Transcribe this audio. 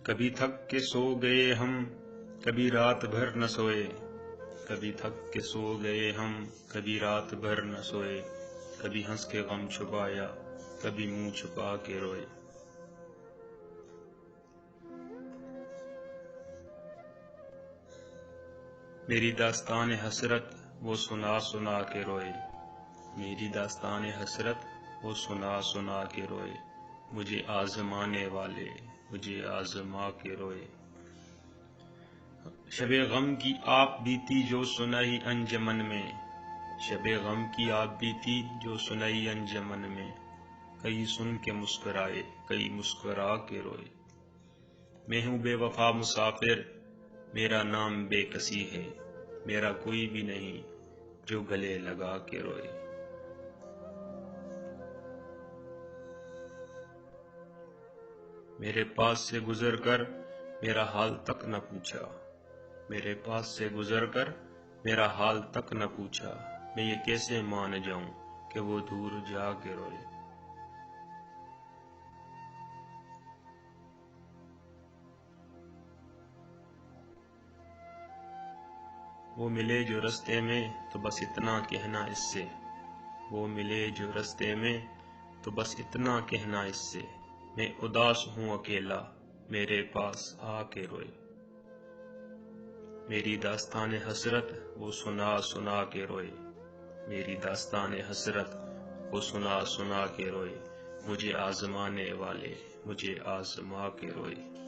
کبھی تھک کے سو گئے ہم کبھی رات بھر نہ سوئے، کبھی تھک کے سو گئے ہم کبھی رات بھر نہ سوئے، کبھی ہنس کے غم چھپایا کبھی منہ چھپا کے روئے۔ میری داستان حسرت وہ سنا سنا کے روئے، میری داستان حسرت وہ سنا سنا کے روئے، مجھے آزمانے والے مجھے آزما کے روئے۔ شب غم کی آپ بیتی جو سنائی انجمن میں، شب غم کی آپ بیتی جو سنائی انجمن میں، کئی سن کے مسکرائے کئی مسکرا کے روئے۔ میں ہوں بے وفا مسافر میرا نام بے کسی ہے، میرا کوئی بھی نہیں جو گلے لگا کے روئے۔ میرے پاس سے گزر کر میرا حال تک نہ پوچھا، میرے پاس سے گزر کر میرا حال تک نہ پوچھا، میں یہ کیسے مان جاؤں کہ وہ دور جا کے روئے۔ وہ ملے جو رستے میں تو بس اتنا کہنا اس سے، وہ ملے جو رستے میں تو بس اتنا کہنا اس سے، میں اداس ہوں اکیلا میرے پاس آ کے روئے۔ میری داستان حسرت وہ سنا سنا کے روئے، میری داستان حسرت وہ سنا سنا کے روئے، مجھے آزمانے والے مجھے آزما کے روئے۔